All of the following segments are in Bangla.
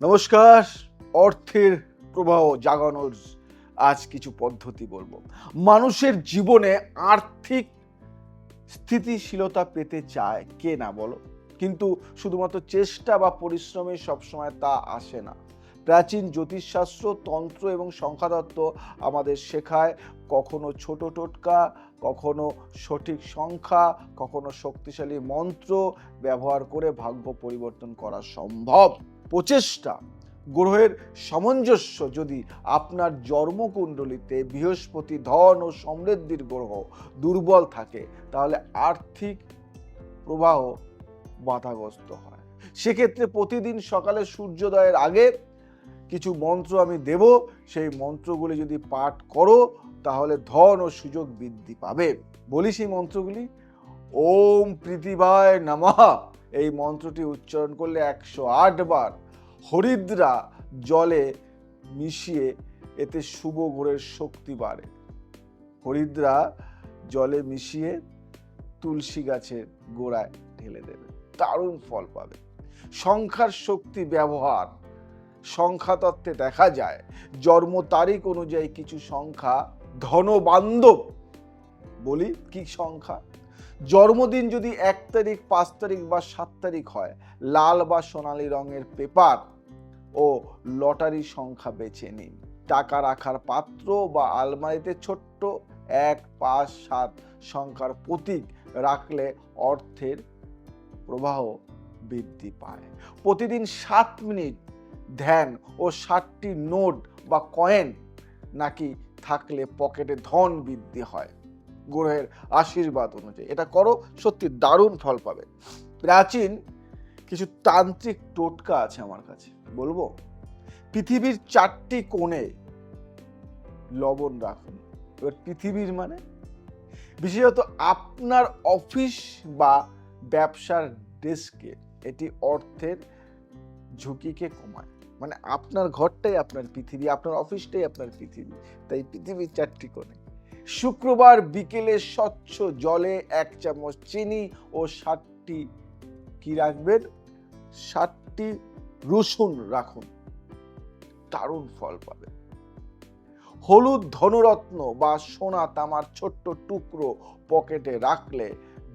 নমস্কার। অর্থের প্রবাহ জাগানোর আজ কিছু পদ্ধতি বলবো। মানুষের জীবনে আর্থিক স্থিতিশীলতা পেতে চায় কে না বলো, কিন্তু শুধুমাত্র চেষ্টা বা পরিশ্রমে সবসময় তা আসে না। প্রাচীন জ্যোতিষশাস্ত্র, তন্ত্র এবং সংখ্যাতত্ত্ব আমাদের শেখায় কখনো ছোট টোটকা, কখনো সঠিক সংখ্যা, কখনো শক্তিশালী মন্ত্র ব্যবহার করে ভাগ্য পরিবর্তন করা সম্ভব। প্রচেষ্টা, গ্রহের সামঞ্জস্য যদি আপনার জন্মকুণ্ডলিতে বৃহস্পতি, ধন ও সমৃদ্ধির গ্রহ দুর্বল থাকে, তাহলে আর্থিক প্রবাহ বাধাগ্রস্ত হয়। সেক্ষেত্রে প্রতিদিন সকালে সূর্যোদয়ের আগে কিছু মন্ত্র আমি দেব, সেই মন্ত্রগুলি যদি পাঠ করো তাহলে ধন ও সুযোগ বৃদ্ধি পাবে। বলি সেই মন্ত্রগুলি। ওম পৃথিবায় নমঃ, এই মন্ত্রটি উচ্চারণ করলে 108 বার হরিদ্রা জলে মিশিয়ে, এতে শুভ গ্রহের শক্তি বাড়ে। হরিদ্রা জলে মিশিয়ে তুলসী গাছের গোড়ায় ঢেলে দেবে, দারুণ ফল পাবে। সংখ্যার শক্তি ব্যবহার, সংখ্যাতত্ত্বে দেখা যায় জন্ম তারিখ অনুযায়ী কিছু সংখ্যা ধনবান্ধব। বলি কি সংখ্যা? জন্মদিন যদি 1 তারিখ, 5 তারিখ বা 7 তারিখ হয়, লাল বা সোনালী রঙের পেপার ও লটারি সংখ্যা বেছে নিন। টাকা রাখার পাত্র বা আলমারিতে ছোট্ট 1, 5, 7 সংখ্যার প্রতীক রাখলে অর্থের প্রবাহ বৃদ্ধি পায়। প্রতিদিন 7 মিনিট ধ্যান ও 60টি নোট বা কয়েন নাকি থাকলে পকেটে ধন বৃদ্ধি হয় গ্রহের আশীর্বাদ অনুযায়ী। এটা করো, সত্যি দারুণ ফল পাবে। প্রাচীন কিছু তান্ত্রিক টোটকা আছে আমার কাছে, বলবো। পৃথিবীর 4টি কোণে লবণ রাখুন। এবার পৃথিবীর মানে বিশেষত আপনার অফিস বা ব্যবসার ডেস্কে, এটি অর্থের ঝুঁকিকে কমায়। মানে আপনার ঘরটাই আপনার পৃথিবী, আপনার অফিসটাই আপনার পৃথিবী, তাই পৃথিবীর 4টি কোণে। শুক্রবার বিকেলে স্বচ্ছ জলে 1 চামচ চিনি ও 60টি কি রাখবেন? 60টি রসুন রাখুন, দারুণ ফল পাবে। হলুদ ধনরত্ন বা সোনা তামার ছোট্ট টুকরো পকেটে রাখলে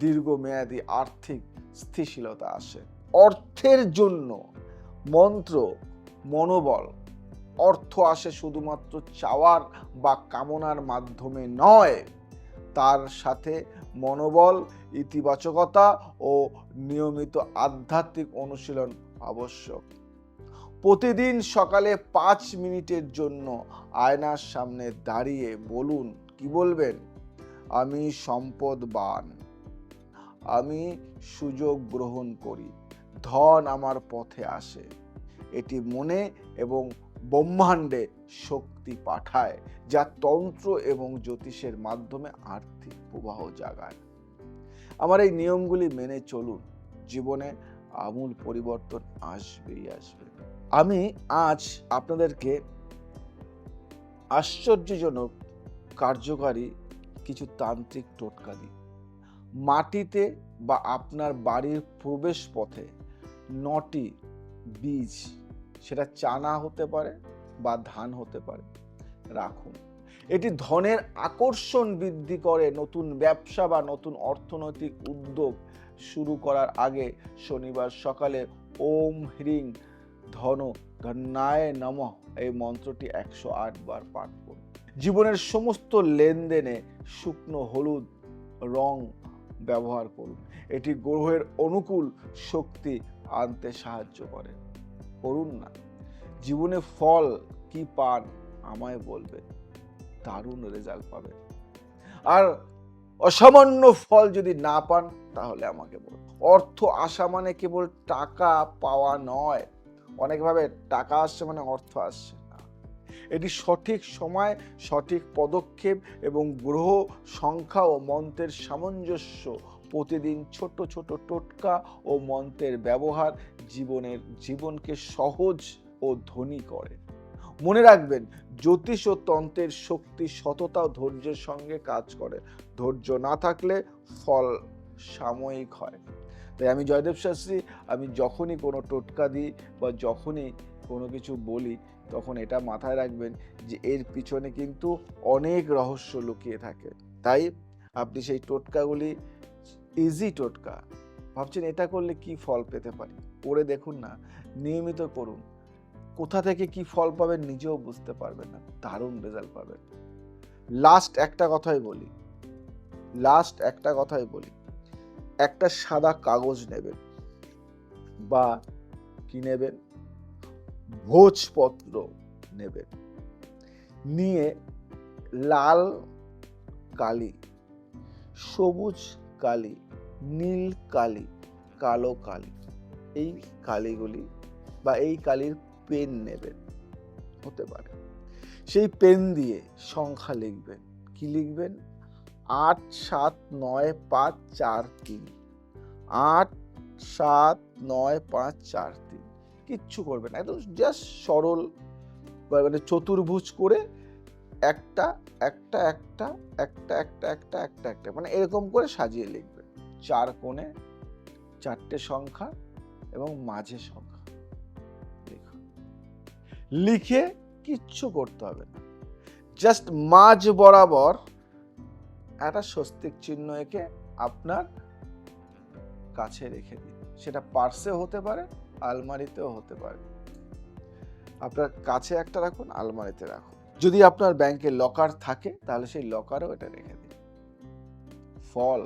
দীর্ঘমেয়াদী আর্থিক স্থিতিশীলতা আসে। অর্থের জন্য মন্ত্র, মনোবল। অর্থ আসে শুধুমাত্র চাওয়ার বা কামনার মাধ্যমে নয়, তার সাথে মনোবল, ইতিবাচকতা ও নিয়মিত আধ্যাত্মিক অনুশীলন আবশ্যক। প্রতিদিন সকালে 5 মিনিটের জন্য আয়নার সামনে দাঁড়িয়ে বলুন, কি বলবেন? আমি সম্পদবান, আমি সুযোগ গ্রহণ করি, ধন আমার পথে আসে। এটি মনে এবং ব্রহ্মাণ্ডে শক্তি পাঠায়, যা তন্ত্র এবং জ্যোতিষের মাধ্যমে আর্থিক প্রবাহ জাগায়। আমার এই নিয়মগুলি মেনে চলুন, জীবনে আমূল পরিবর্তন আসবেই আসবে। আমি আজ আপনাদেরকে আশ্চর্যজনক কার্যকারী কিছু তান্ত্রিক টোটকা দিই। মাটিতে বা আপনার বাড়ির প্রবেশ পথে 9টি বীজ, সেটা চানা হতে পারে বা ধান হতে পারে, রাখুন। এটি ধনের আকর্ষণ বৃদ্ধি করে। নতুন ব্যবসা বা নতুন অর্থনৈতিক উদ্যোগ শুরু করার আগে শনিবার সকালে ওম হ্রিং ধন ধন্যায় নমঃ এই মন্ত্রটি 108 বার পাঠ করুন। জীবনের সমস্ত লেনদেনে শুকনো হলুদ রং ব্যবহার করুন, এটি গ্রহের অনুকূল শক্তি আনতে সাহায্য করে। করুন না। জীবনে ফল কি পান আমায় বলবে, দারুণ রেজাল্ট পাবে। আর অসামান্য ফল যদি না পান তাহলে আমাকে বলুন। অর্থ আসা মানে কেবল টাকা পাওয়া নয়। অনেকভাবে টাকা আসছে মানে অর্থ আসছে না। এটি সঠিক সময়, সঠিক পদক্ষেপ এবং গ্রহ সংখ্যা ও মন্ত্রের সামঞ্জস্য। প্রতিদিন ছোট ছোট টোটকা ও মন্ত্রের ব্যবহার জীবনকে সহজ ও ধনী করে। মনে রাখবেন, জ্যোতিষ ও তন্ত্রের শক্তি সততা ও ধৈর্যের সঙ্গে কাজ করে। ধৈর্য না থাকলে ফল সাময়িক হয়। তাই আমি জয়দেব শাস্ত্রী, আমি যখনই কোনো টোটকা দিই বা যখনই কোনো কিছু বলি তখন এটা মাথায় রাখবেন যে এর পিছনে কিন্তু অনেক রহস্য লুকিয়ে থাকে। তাই আপনি সেই টোটকাগুলি, ইজি টোটকা, ভাবছেন এটা করলে কি ফল পেতে পারি, করে দেখুন না, নিয়মিত করুন। কোথা থেকে কি ফল পাবেন নিজেও বুঝতে পারবেন না, দারুণ রেজাল্ট পাবেন। লাস্ট একটা কথাই বলি, একটা সাদা কাগজ নেবেন বা কি নেবেন, ভোজপত্র নেবেন, নিয়ে লাল কালি, সবুজ কালি, নীল কালি, কালো কালি, এই কালিগুলি বা এই কালির পেন নেবেন, হতে পারে সেই পেন দিয়ে সংখ্যা লিখবেন। কি লিখবেন? 8 7 9 5 4 3, 8 7 9 5 4 3। কিচ্ছু করবেন না, একদম জাস্ট সরল মানে চতুর্ভুজ করে একটা একটা একটা একটা একটা একটা একটা একটা মানে এরকম করে সাজিয়ে লিখবেন। 4 কোণে 4টে সংখ্যা এবং মাঝে সংখ্যা লিখুন। লিখে কিচ্ছু করতে হবে না, জাস্ট মাঝ বরাবর একটা স্বস্তিক চিহ্ন এঁকে আপনার কাছে রেখে দিন। সেটা পার্সে হতে পারে, আলমারিতেও হতে পারে। আপনার কাছে একটা রাখুন, আলমারিতে রাখুন। যদি আপনার ব্যাংকে লকার থাকে তাহলে সেই লকারেও এটা রেখে দিন। ফল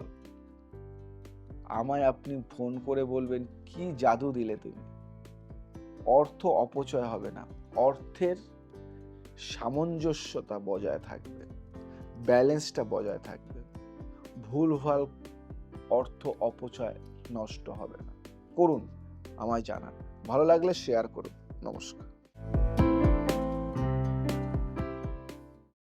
আমায় আপনি ফোন করে বলবেন কি জাদু দিলে তুমি। অর্থ অপচয় হবে না, অর্থের সামঞ্জস্যতা বজায় থাকবে, ব্যালেন্সটা বজায় থাকবে, ভুলভাল অর্থ অপচয় নষ্ট হবে না। করুন, আমায় জানান। ভালো লাগলে শেয়ার করুন। নমস্কার।